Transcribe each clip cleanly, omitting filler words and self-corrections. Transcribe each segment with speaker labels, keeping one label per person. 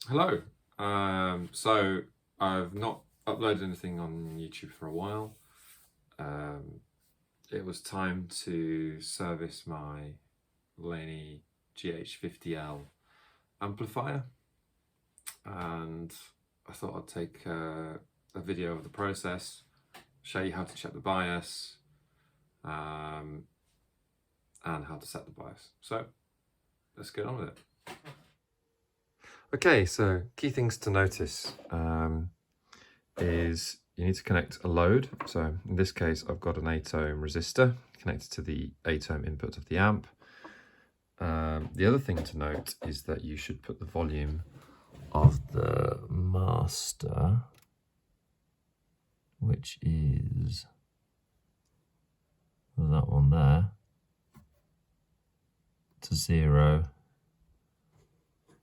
Speaker 1: Hello. So I've not uploaded anything on YouTube for a while. It was time to service my Laney GH50L amplifier, and I thought I'd take a video of the process, show you how to check the bias, and how to set the bias. So let's get on with it. Okay, so key things to notice is you need to connect a load. So in this case, I've got an 8 ohm resistor connected to the 8 ohm input of the amp. The other thing to note is that you should put the volume of the master, which is that one there, to 0,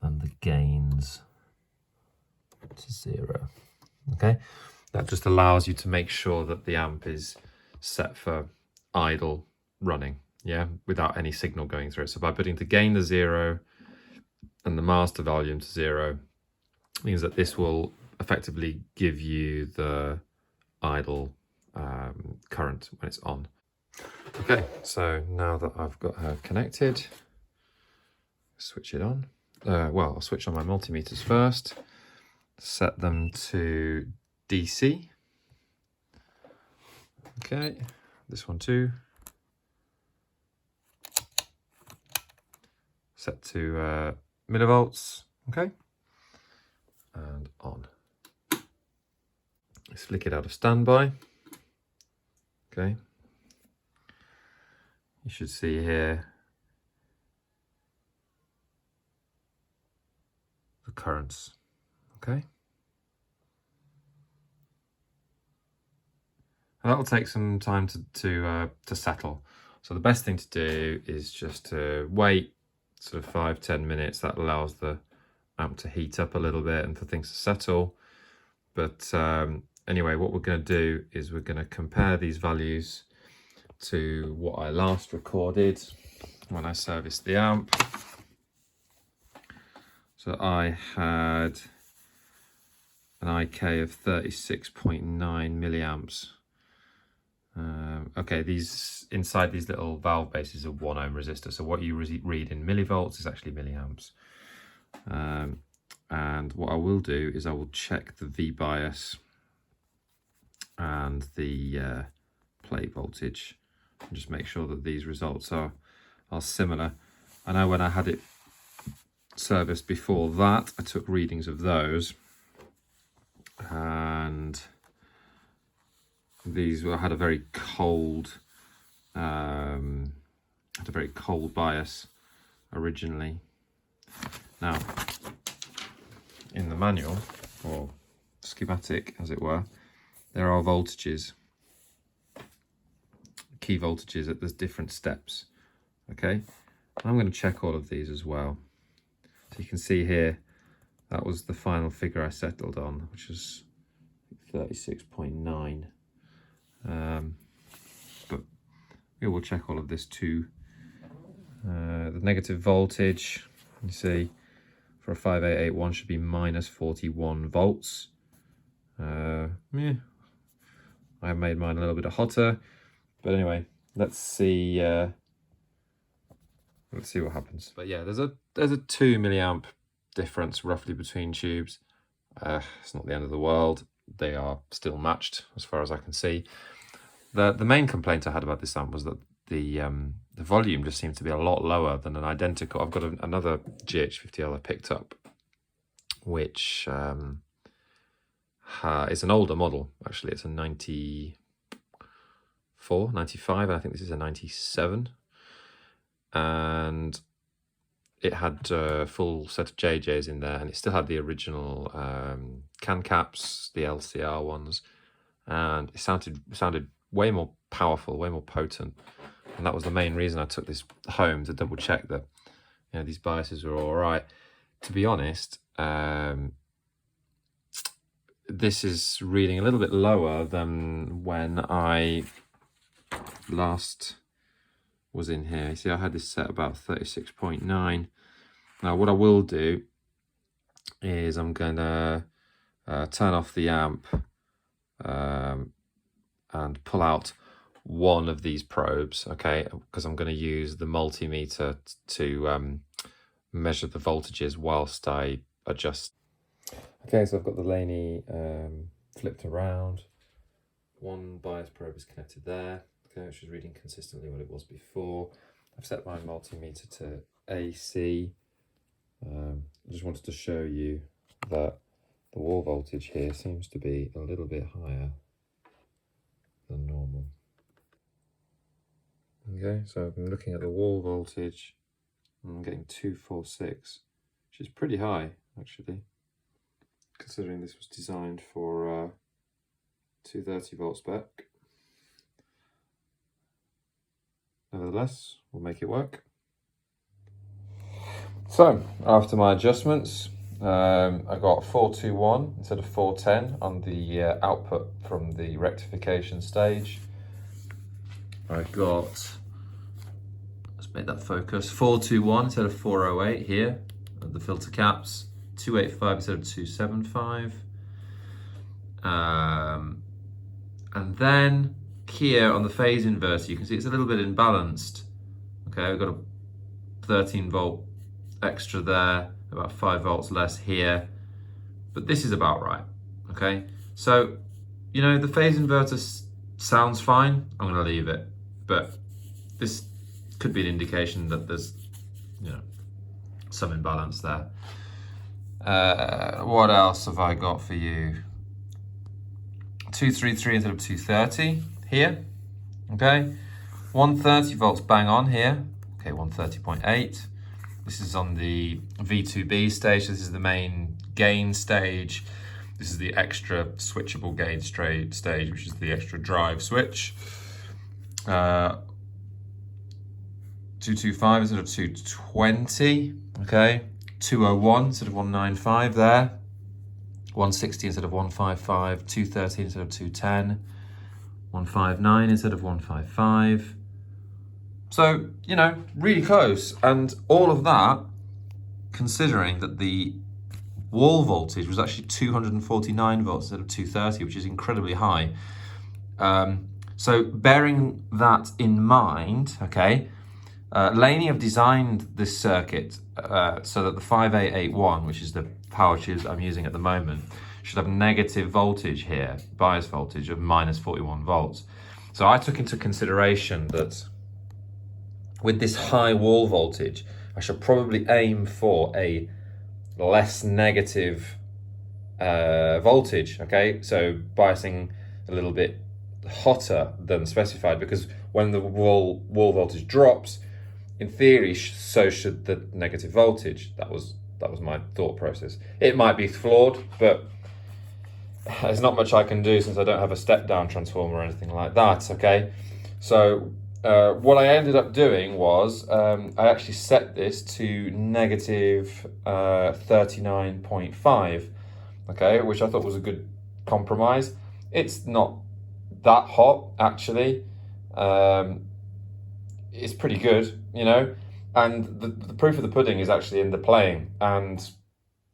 Speaker 1: and the gains to 0. Okay, that just allows you to make sure that the amp is set for idle running, yeah, without any signal going through it. So by putting the gain to 0 and the master volume to 0 means that this will effectively give you the idle current when it's on. Okay, so now that I've got her connected, switch it on. Well, I'll switch on my multimeters first, set them to DC. Okay, this one too. Set to millivolts, okay, and on. Let's flick it out of standby. Okay, you should see here the currents, okay. And that will take some time to settle. So the best thing to do is just to wait sort of 5-10 minutes. That allows the amp to heat up a little bit and for things to settle. But anyway, what we're going to do is we're going to compare these values to what I last recorded when I serviced the amp. So I had an IK of 36.9 milliamps. Okay, these inside these little valve bases are 1 ohm resistor. So what you read in millivolts is actually milliamps. And what I will do is I will check the V bias and the play voltage and just make sure that these results are similar. I know when I had it serviced before that, I took readings of those, and these had a very cold bias originally. Now in the manual, or schematic as it were, there are voltages, key voltages at the different steps. Okay, I'm going to check all of these as well. So you can see here, that was the final figure I settled on, which was 36.9. But we will check all of this too. The negative voltage, you see, for a 5881 should be minus 41 volts. I made mine a little bit hotter, but anyway, let's see what happens. But yeah, there's a 2 milliamp difference roughly between tubes. It's not the end of the world. They are still matched as far as I can see. The main complaint I had about this amp was that the volume just seemed to be a lot lower than an identical. I've got another GH50L I picked up, which is an older model. Actually, it's a 94, 95, and I think this is a 97. And it had a full set of JJs in there, and it still had the original can caps, the LCR ones, and it sounded way more powerful, way more potent. And that was the main reason I took this home, to double check that, you know, these biases were all right. To be honest, this is reading a little bit lower than when I last was in here. You see, I had this set about 36.9. Now what I will do is I'm going to turn off the amp and pull out one of these probes, okay, because I'm going to use the multimeter to measure the voltages whilst I adjust. Okay, so I've got the Laney flipped around. One bias probe is connected there, okay, which is reading consistently what it was before. I've set my multimeter to AC. I just wanted to show you that the wall voltage here seems to be a little bit higher than normal. Okay, so I'm looking at the wall voltage, and I'm getting 246, which is pretty high actually, considering this was designed for 230 volt spec. Nevertheless, we'll make it work. So, after my adjustments, I got 421 instead of 410 on the output from the rectification stage. I got, let's make that focus, 421 instead of 408 here at the filter caps, 285 instead of 275. And then here on the phase inverter, you can see it's a little bit imbalanced. Okay, we've got a 13 volt extra there, about 5 volts less here, but this is about right. Okay, so you know the phase inverter sounds fine. I'm going to leave it, but this could be an indication that there's, you know, some imbalance there. What else have I got for you? 233 instead of 230 here. Okay, 130 volts bang on here. Okay, 130.8. This is on the V2B stage. This is the main gain stage. This is the extra switchable gain stage, which is the extra drive switch. 225 instead of 220. Okay, 201 instead of 195 there. 160 instead of 155. 230 instead of 210. 159 instead of 155. So, you know, really close. And all of that, considering that the wall voltage was actually 249 volts instead of 230, which is incredibly high. So bearing that in mind, okay, Laney have designed this circuit so that the 5881, which is the power tube I'm using at the moment, should have negative voltage here, bias voltage of minus 41 volts. So I took into consideration that with this high wall voltage, I should probably aim for a less negative voltage, okay? So biasing a little bit hotter than specified, because when the wall voltage drops, in theory, so should the negative voltage. That was my thought process. It might be flawed, but there's not much I can do since I don't have a step-down transformer or anything like that, okay? So what I ended up doing was I actually set this to negative 39.5, okay, which I thought was a good compromise. It's not that hot, actually. It's pretty good, you know, and the proof of the pudding is actually in the playing, and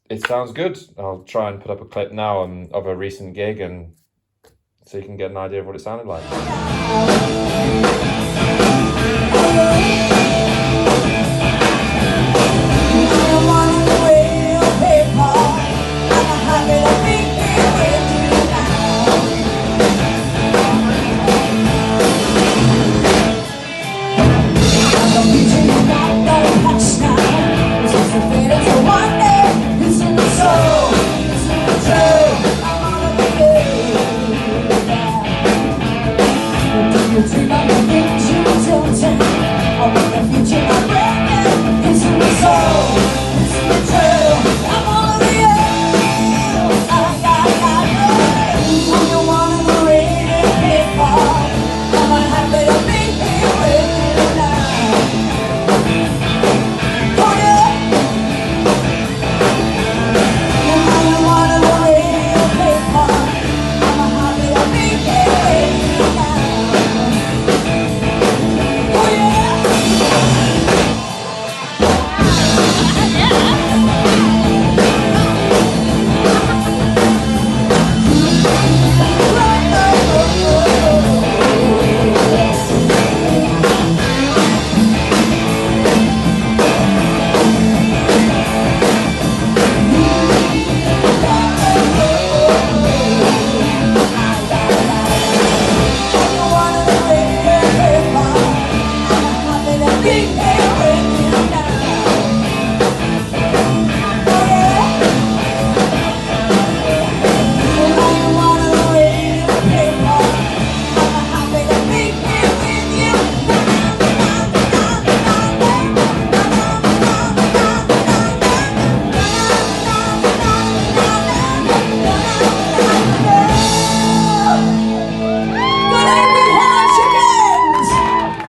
Speaker 1: it sounds good. I'll try and put up a clip now of a recent gig, and so you can get an idea of what it sounded like.